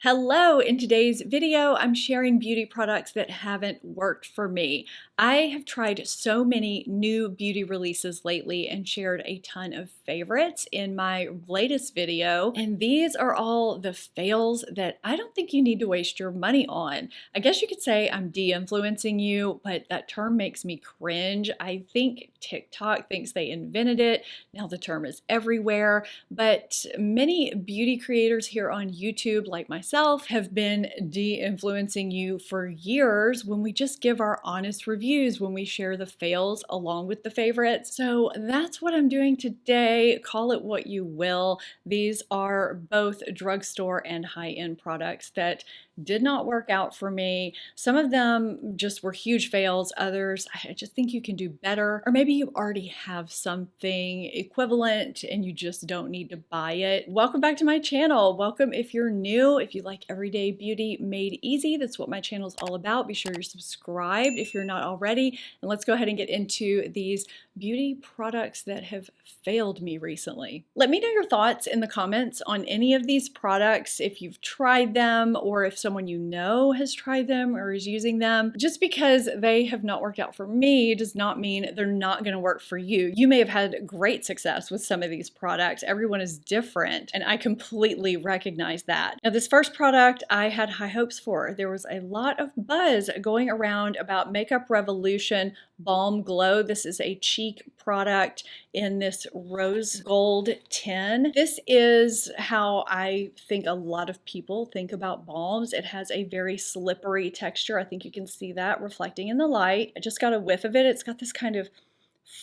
Hello, in today's video, I'm sharing beauty products that haven't worked for me. I have tried so many new beauty releases lately and shared a ton of favorites in my latest video. And these are all the fails that I don't think you need to waste your money on. I guess you could say I'm de-influencing you, but that term makes me cringe. I think TikTok thinks they invented it. Now the term is everywhere, but many beauty creators here on YouTube, like myself, have been de-influencing you for years when we just give our honest reviews, when we share the fails along with the favorites. So that's what I'm doing today. Call it what you will. These are both drugstore and high-end products that did not work out for me. Some of them just were huge fails. Others, I just think you can do better. Or maybe you already have something equivalent and you just don't need to buy it. Welcome back to my channel. Welcome if you're new. If you like everyday beauty made easy, that's what my channel is all about. Be sure you're subscribed if you're not already. And let's go ahead and get into these beauty products that have failed me recently. Let me know your thoughts in the comments on any of these products, if you've tried them or if someone you know has tried them or is using them. Just because they have not worked out for me does not mean they're not going to work for you. You may have had great success with some of these products. Everyone is different, and I completely recognize that. Now, this first product I had high hopes for. There was a lot of buzz going around about Makeup Revolution Balm Glow. This is a cheek product in this rose gold tin. This is how I think a lot of people think about balms. It has a very slippery texture. I think you can see that reflecting in the light. I just got a whiff of it. It's got this kind of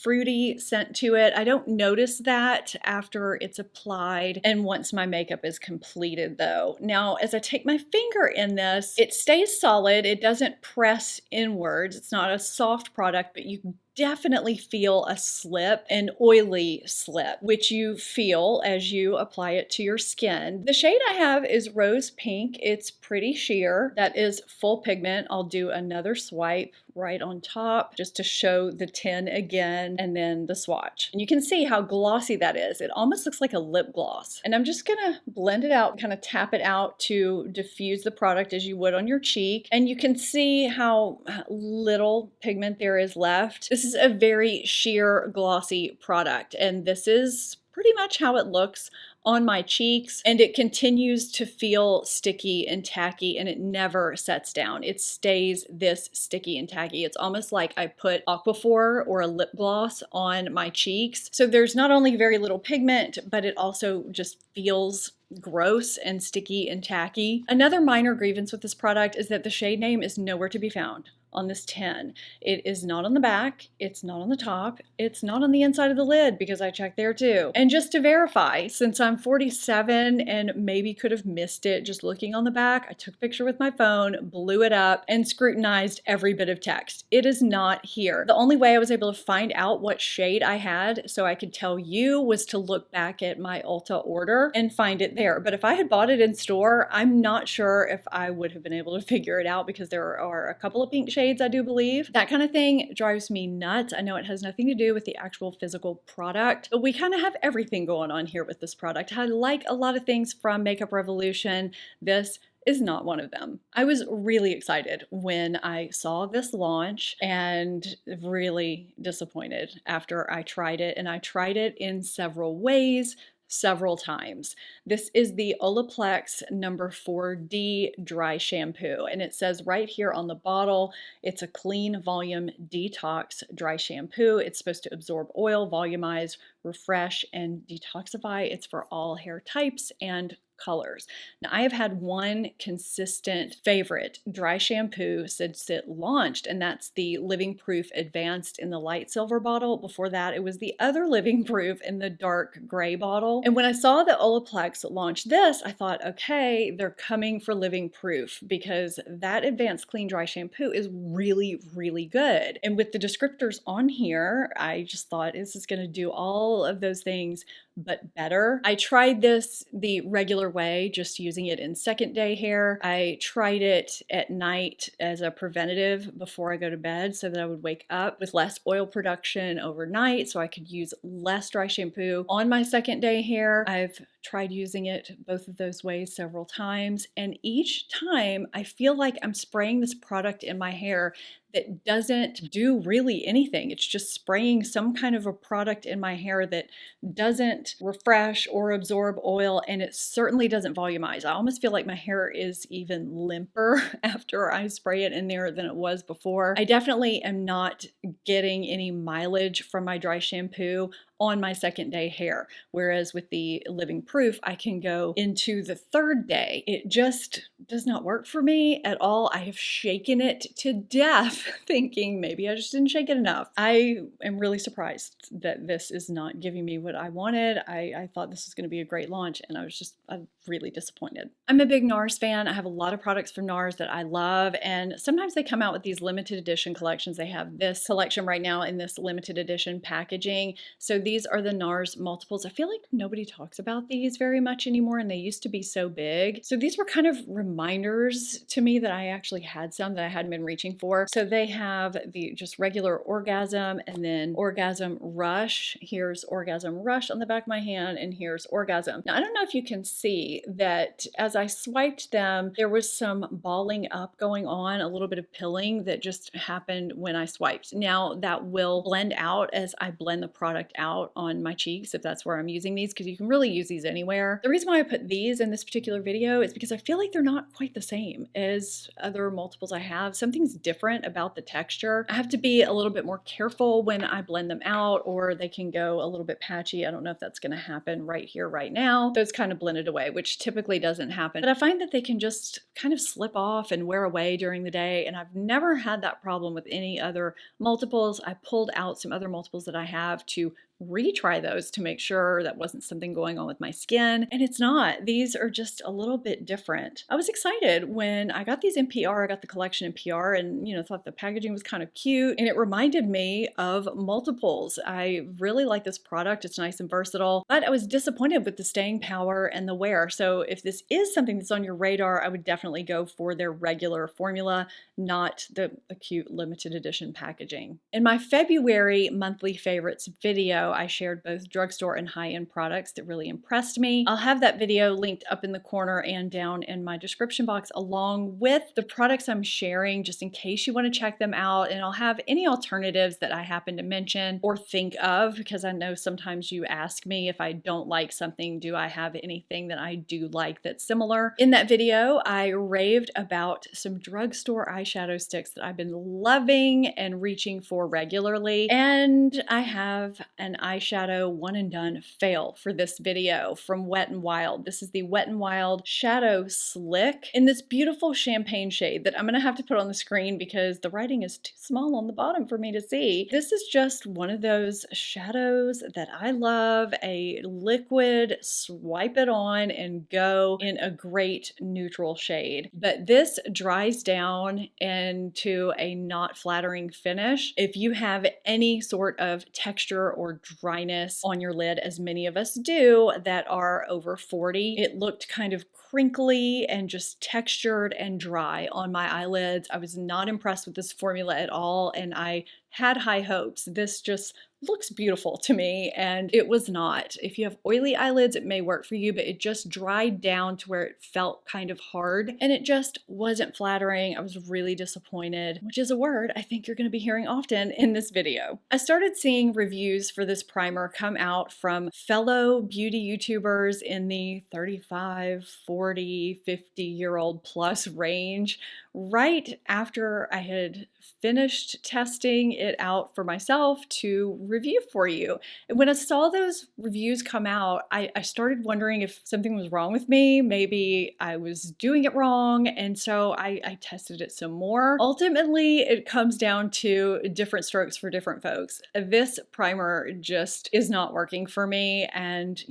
fruity scent to it. I don't notice that after it's applied and once my makeup is completed though. Now, as I take my finger in this, it stays solid. It doesn't press inwards. It's not a soft product, but you definitely feel a slip, an oily slip, which you feel as you apply it to your skin. The shade I have is rose pink. It's pretty sheer. That is full pigment. I'll do another swipe right on top just to show the tin again, and then the swatch. And you can see how glossy that is. It almost looks like a lip gloss. And I'm just gonna blend it out, kind of tap it out to diffuse the product as you would on your cheek. And you can see how little pigment there is left. This is a very sheer, glossy product, and this is pretty much how it looks on my cheeks, and it continues to feel sticky and tacky, and it never sets down. It stays this sticky and tacky. It's almost like I put Aquaphor or a lip gloss on my cheeks. So there's not only very little pigment, but it also just feels gross and sticky and tacky. Another minor grievance with this product is that the shade name is nowhere to be found on this tin. It is not on the back, it's not on the top, it's not on the inside of the lid because I checked there too. And just to verify, since I'm 47 and maybe could have missed it just looking on the back, I took a picture with my phone, blew it up, and scrutinized every bit of text. It is not here. The only way I was able to find out what shade I had so I could tell you was to look back at my Ulta order and find it there. But if I had bought it in store, I'm not sure if I would have been able to figure it out because there are a couple of pink shades, I do believe. That kind of thing drives me nuts. I know it has nothing to do with the actual physical product, but we kind of have everything going on here with this product. I like a lot of things from Makeup Revolution. This is not one of them. I was really excited when I saw this launch and really disappointed after I tried it, and I tried it in several ways, several times. This is the Olaplex No. 4D Dry Shampoo, and it says right here on the bottle, it's a clean volume detox dry shampoo. It's supposed to absorb oil, volumize, refresh, and detoxify. It's for all hair types and colors. Now, I have had one consistent favorite dry shampoo since it launched, and that's the Living Proof Advanced in the light silver bottle. Before that, it was the other Living Proof in the dark gray bottle. And when I saw that Olaplex launched this, I thought, okay, they're coming for Living Proof because that advanced clean dry shampoo is really, really good. And with the descriptors on here, I just thought this is going to do all of those things but better. I tried this the regular way, just using it in second day hair. I tried it at night as a preventative before I go to bed so that I would wake up with less oil production overnight so I could use less dry shampoo on my second day hair. I've tried using it both of those ways several times, and each time I feel like I'm spraying this product in my hair that doesn't do really anything. It's just spraying some kind of a product in my hair that doesn't refresh or absorb oil, and it certainly doesn't volumize. I almost feel like my hair is even limper after I spray it in there than it was before. I definitely am not getting any mileage from my dry shampoo on my second day hair. Whereas with the Living Proof, I can go into the third day. It just does not work for me at all. I have shaken it to death thinking maybe I just didn't shake it enough. I am really surprised that this is not giving me what I wanted. I thought this was going to be a great launch, and I'm really disappointed. I'm a big Nars fan. I have a lot of products from Nars that I love, and sometimes they come out with these limited edition collections. They have this collection right now in this limited edition packaging. So these are the Nars Multiples. I feel like nobody talks about these very much anymore, and they used to be so big. So these were kind of reminders to me that I actually had some that I hadn't been reaching for. So they have the just regular Orgasm and then Orgasm Rush. Here's Orgasm Rush on the back of my hand, and here's Orgasm. Now, I don't know if you can see that as I swiped them, there was some balling up going on, a little bit of pilling that just happened when I swiped. Now, that will blend out as I blend the product out on my cheeks, if that's where I'm using these, because you can really use these anywhere. The reason why I put these in this particular video is because I feel like they're not quite the same as other multiples I have. Something's different about the texture. I have to be a little bit more careful when I blend them out, or they can go a little bit patchy. I don't know if that's going to happen right here, right now. Those kind of blended away, which typically doesn't happen. But I find that they can just kind of slip off and wear away during the day, and I've never had that problem with any other multiples. I pulled out some other multiples that I have to retry those to make sure that wasn't something going on with my skin, and it's not. These are just a little bit different. I was excited when I got these in PR. I got the collection in PR, and thought the packaging was kind of cute, and it reminded me of multiples. I really like this product. It's nice and versatile, but I was disappointed with the staying power and the wear. So if this is something that's on your radar, I would definitely go for their regular formula, not the cute limited edition packaging. In my February monthly favorites video, I shared both drugstore and high-end products that really impressed me. I'll have that video linked up in the corner and down in my description box, along with the products I'm sharing, just in case you want to check them out. And I'll have any alternatives that I happen to mention or think of, because I know sometimes you ask me if I don't like something, do I have anything that I do like that's similar? In that video, I raved about some drugstore eyeshadow sticks that I've been loving and reaching for regularly. And I have an eyeshadow one and done fail for this video from Wet n Wild. This is the Wet n Wild Shadow Slick in this beautiful champagne shade that I'm gonna have to put on the screen because the writing is too small on the bottom for me to see. This is just one of those shadows that I love, a liquid, swipe it on and go in a great neutral shade. But this dries down into a not flattering finish. If you have any sort of texture or dryness on your lid, as many of us do that are over 40, it looked kind of crinkly and just textured and dry on my eyelids. I was not impressed with this formula at all, and I had high hopes. This just looks beautiful to me, and it was not. If you have oily eyelids, it may work for you, but it just dried down to where it felt kind of hard, and it just wasn't flattering. I was really disappointed, which is a word I think you're going to be hearing often in this video. I started seeing reviews for this primer come out from fellow beauty YouTubers in the 35, 40, 50-year-old plus range right after I had finished testing it out for myself to review for you. And when I saw those reviews come out, I started wondering if something was wrong with me. Maybe I was doing it wrong. And so I tested it some more. Ultimately, it comes down to different strokes for different folks. This primer just is not working for me. And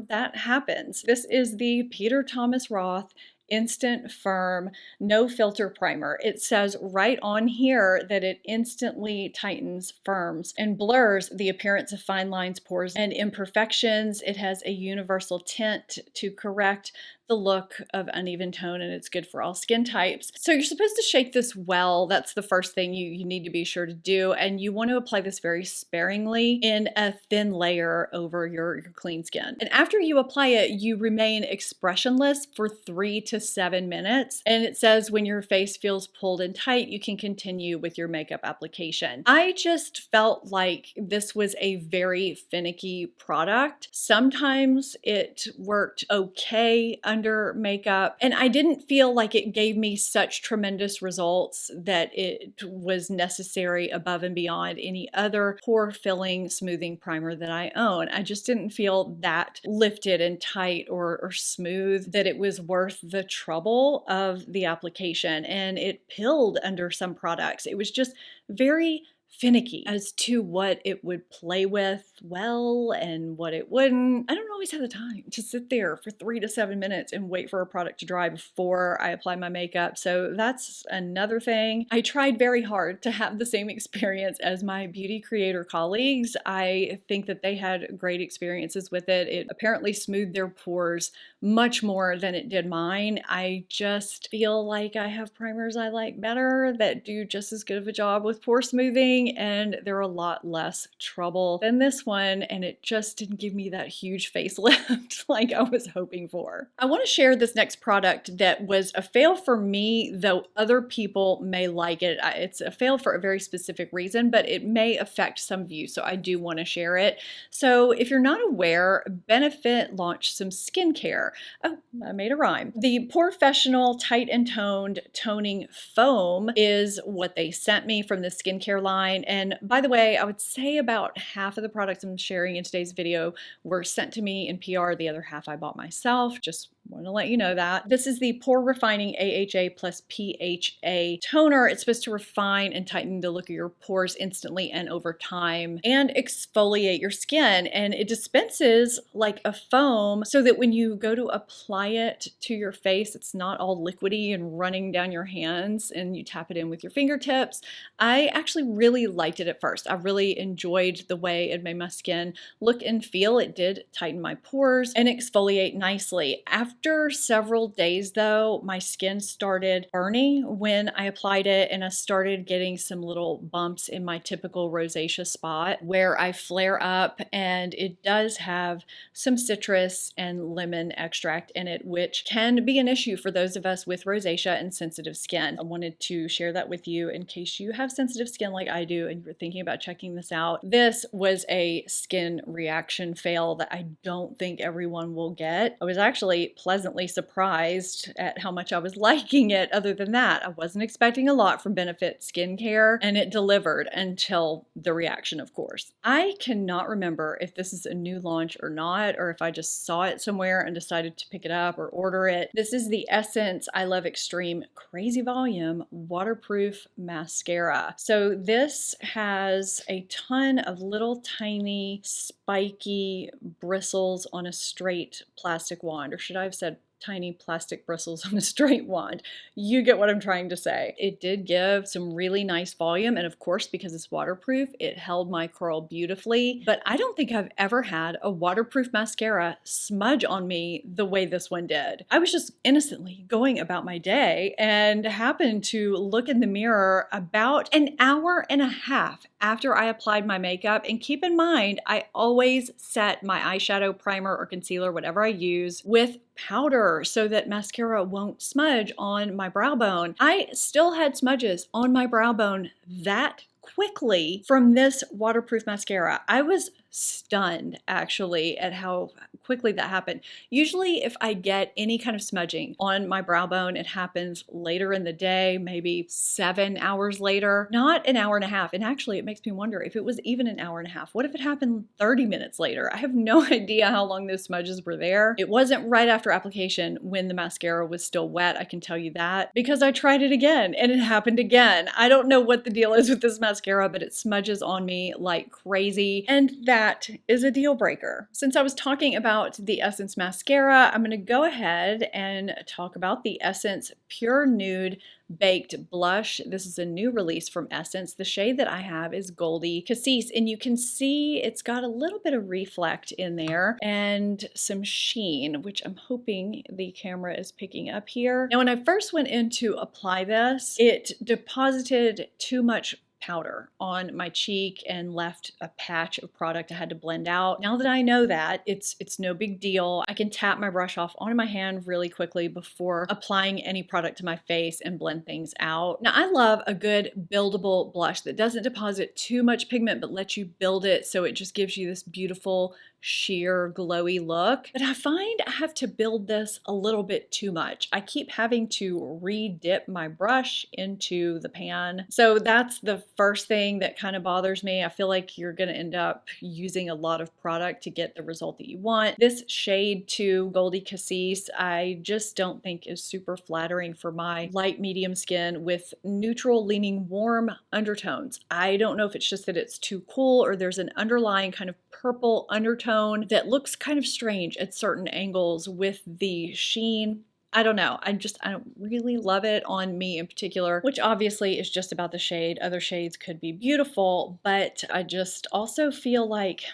that happens. This is the Peter Thomas Roth Instant Firm No Filter Primer. It says right on here that it instantly tightens, firms, and blurs the appearance of fine lines, pores, and imperfections. It has a universal tint to correct the the look of uneven tone, and it's good for all skin types. So you're supposed to shake this well. That's the first thing you need to be sure to do. And you want to apply this very sparingly in a thin layer over your clean skin. And after you apply it, you remain expressionless for 3 to 7 minutes. And it says when your face feels pulled in tight, you can continue with your makeup application. I just felt like this was a very finicky product. Sometimes it worked okay under makeup, and I didn't feel like it gave me such tremendous results that it was necessary above and beyond any other pore filling smoothing primer that I own. I just didn't feel that lifted and tight or smooth that it was worth the trouble of the application, and it pilled under some products. It was just very finicky as to what it would play with well and what it wouldn't. I don't always have the time to sit there for 3 to 7 minutes and wait for a product to dry before I apply my makeup. So that's another thing. I tried very hard to have the same experience as my beauty creator colleagues. I think that they had great experiences with it. It apparently smoothed their pores much more than it did mine. I just feel like I have primers I like better that do just as good of a job with pore smoothing, and they're a lot less trouble than this one, and it just didn't give me that huge facelift like I was hoping for. I want to share this next product that was a fail for me, though other people may like it. It's a fail for a very specific reason, but it may affect some of you, so I do want to share it. So if you're not aware, Benefit launched some skincare. Oh, I made a rhyme. The Porefessional Tight and Toned Toning Foam is what they sent me from the skincare line. And by the way, I would say about half of the products I'm sharing in today's video were sent to me in PR. The other half I bought myself. Just want to let you know that. This is the Pore Refining AHA plus PHA toner. It's supposed to refine and tighten the look of your pores instantly and over time and exfoliate your skin. And it dispenses like a foam so that when you go to apply it to your face, it's not all liquidy and running down your hands and you tap it in with your fingertips. I actually really liked it at first. I really enjoyed the way it made my skin look and feel. It did tighten my pores and exfoliate nicely. After several days though, my skin started burning when I applied it, and I started getting some little bumps in my typical rosacea spot where I flare up, and it does have some citrus and lemon extract in it, which can be an issue for those of us with rosacea and sensitive skin. I wanted to share that with you in case you have sensitive skin like I do and you're thinking about checking this out. This was a skin reaction fail that I don't think everyone will get. I was actually pleasantly surprised at how much I was liking it. Other than that, I wasn't expecting a lot from Benefit Skincare, and it delivered until the reaction, of course. I cannot remember if this is a new launch or not, or if I just saw it somewhere and decided to pick it up or order it. This is the Essence I Love Extreme Crazy Volume Waterproof Mascara. So this has a ton of little tiny spiky bristles on a straight plastic wand, or should I have said tiny plastic bristles on a straight wand. You get what I'm trying to say. It did give some really nice volume, and of course, because it's waterproof, it held my curl beautifully, but I don't think I've ever had a waterproof mascara smudge on me the way this one did. I was just innocently going about my day and happened to look in the mirror about an hour and a half after I applied my makeup, and keep in mind, I always set my eyeshadow, primer, or concealer, whatever I use, with powder so that mascara won't smudge on my brow bone. I still had smudges on my brow bone that quickly from this waterproof mascara. I was stunned actually at how quickly that happened. Usually if I get any kind of smudging on my brow bone, it happens later in the day, maybe 7 hours later, not an hour and a half. And actually it makes me wonder if it was even an hour and a half. What if it happened 30 minutes later? I have no idea how long those smudges were there. It wasn't right after application when the mascara was still wet, I can tell you that, because I tried it again and it happened again. I don't know what the deal is with this mascara, but it smudges on me like crazy, and that is a deal breaker. Since I was talking about about the Essence mascara, I'm going to go ahead and talk about the Essence Pure Nude Baked Blush. This is a new release from Essence. The shade that I have is Goldie Cassis, and you can see it's got a little bit of reflect in there and some sheen, which I'm hoping the camera is picking up here. Now, when I first went in to apply this, it deposited too much powder on my cheek and left a patch of product I had to blend out. Now that I know that, it's no big deal. I can tap my brush off onto my hand really quickly before applying any product to my face and blend things out. Now, I love a good buildable blush that doesn't deposit too much pigment but lets you build it so it just gives you this beautiful sheer glowy look. But I find I have to build this a little bit too much. I keep having to re-dip my brush into the pan. So that's the first thing that kind of bothers me. I feel like you're going to end up using a lot of product to get the result that you want. This shade to Goldie Cassis, I just don't think is super flattering for my light medium skin with neutral leaning warm undertones. I don't know if it's just that it's too cool or there's an underlying kind of purple undertone that looks kind of strange at certain angles with the sheen. I don't know. I don't really love it on me in particular, which obviously is just about the shade. Other shades could be beautiful, but I just also feel like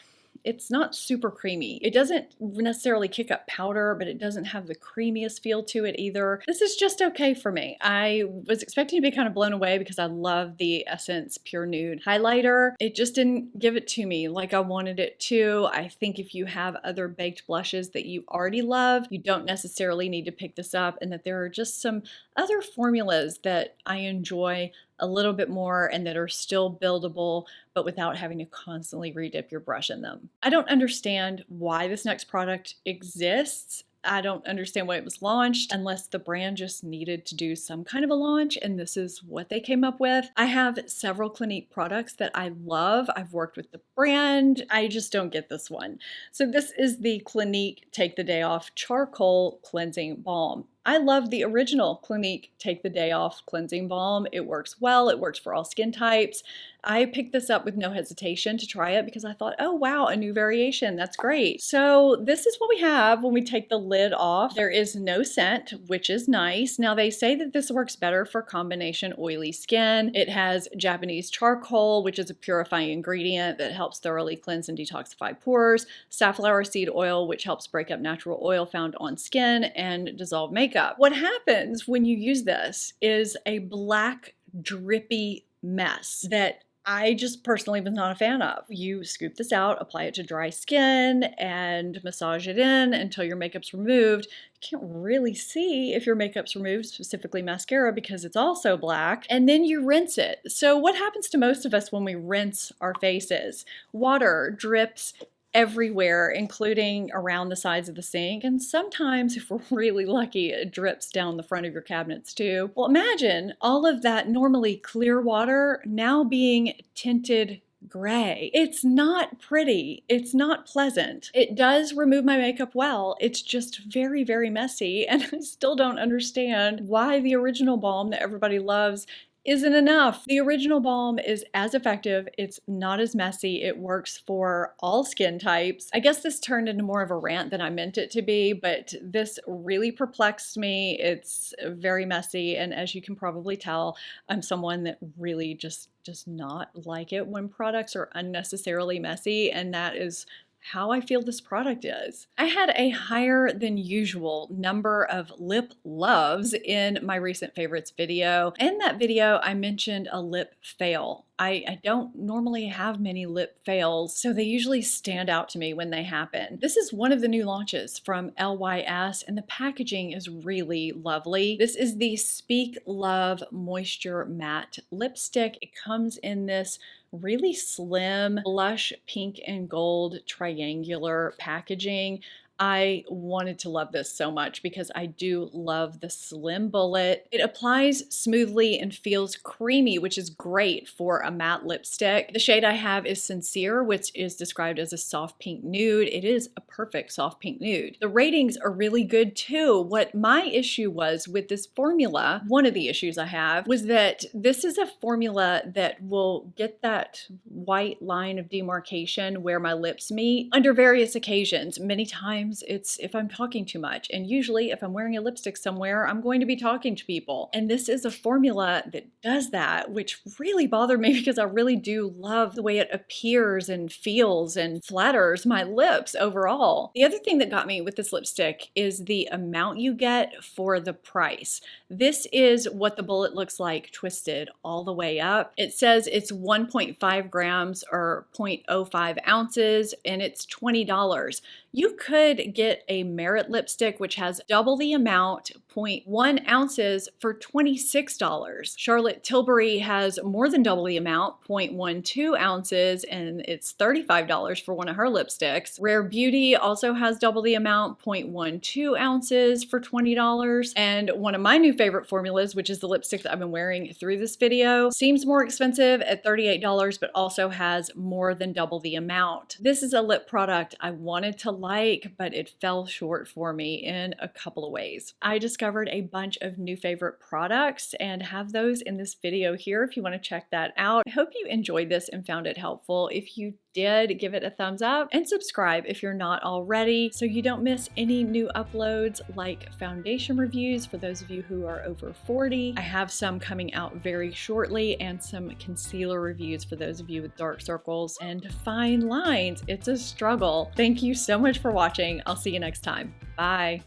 it's not super creamy. It doesn't necessarily kick up powder, but it doesn't have the creamiest feel to it either. This is just okay for me. I was expecting to be kind of blown away because I love the Essence Pure Nude highlighter. It just didn't give it to me like I wanted it to. I think if you have other baked blushes that you already love, you don't necessarily need to pick this up, and that there are just some other formulas that I enjoy a little bit more and that are still buildable, but without having to constantly re-dip your brush in them. I don't understand why this next product exists. I don't understand why it was launched unless the brand just needed to do some kind of a launch and this is what they came up with. I have several Clinique products that I love. I've worked with the brand. I just don't get this one. So this is the Clinique Take the Day Off Charcoal Cleansing Balm. I love the original Clinique Take the Day Off Cleansing Balm. It works well. It works for all skin types. I picked this up with no hesitation to try it because I thought, oh wow, a new variation. That's great. So this is what we have when we take the lid off. There is no scent, which is nice. Now they say that this works better for combination oily skin. It has Japanese charcoal, which is a purifying ingredient that helps thoroughly cleanse and detoxify pores, safflower seed oil, which helps break up natural oil found on skin and dissolve makeup. What happens when you use this is a black, drippy mess that I just personally was not a fan of. You scoop this out, apply it to dry skin, and massage it in until your makeup's removed. You can't really see if your makeup's removed, specifically mascara, because it's also black. And then you rinse it. So what happens to most of us when we rinse our faces? Water drips everywhere, including around the sides of the sink, and sometimes, if we're really lucky, it drips down the front of your cabinets too. Well, imagine all of that normally clear water now being tinted gray. It's not pretty. It's not pleasant. It does remove my makeup well. It's just very, very messy, and I still don't understand why the original balm that everybody loves isn't enough. The original balm is as effective. It's not as messy. It works for all skin types. I guess this turned into more of a rant than I meant it to be, but this really perplexed me. It's very messy, and as you can probably tell, I'm someone that really just does not like it when products are unnecessarily messy, and that is how I feel this product is. I had a higher than usual number of lip loves in my recent favorites video. In that video, I mentioned a lip fail. I don't normally have many lip fails, so they usually stand out to me when they happen. This is one of the new launches from LYS, and the packaging is really lovely. This is the Speak Love Moisture Matte Lipstick. It comes in this really slim blush pink and gold triangular packaging. I wanted to love this so much because I do love the slim bullet. It applies smoothly and feels creamy, which is great for a matte lipstick. The shade I have is Sincere, which is described as a soft pink nude. It is a perfect soft pink nude. The ratings are really good too. What my issue was with this formula, one of the issues I have, was that this is a formula that will get that white line of demarcation where my lips meet under various occasions. Many times times it's if I'm talking too much. And usually if I'm wearing a lipstick somewhere, I'm going to be talking to people. And this is a formula that does that, which really bothered me because I really do love the way it appears and feels and flatters my lips overall. The other thing that got me with this lipstick is the amount you get for the price. This is what the bullet looks like twisted all the way up. It says it's 1.5 grams or 0.05 ounces and it's $20. You could get a Merit lipstick which has double the amount, 0.1 ounces, for $26. Charlotte Tilbury has more than double the amount, 0.12 ounces, and it's $35 for one of her lipsticks. Rare Beauty also has double the amount, 0.12 ounces, for $20. And one of my new favorite formulas, which is the lipstick that I've been wearing through this video, seems more expensive at $38, but also has more than double the amount. This is a lip product I wanted to like, but it fell short for me in a couple of ways. I discovered a bunch of new favorite products and have those in this video here if you want to check that out. I hope you enjoyed this and found it helpful. If you did, give it a thumbs up and subscribe if you're not already so you don't miss any new uploads like foundation reviews for those of you who are over 40. I have some coming out very shortly and some concealer reviews for those of you with dark circles and fine lines. It's a struggle. Thank you so much for watching. I'll see you next time. Bye.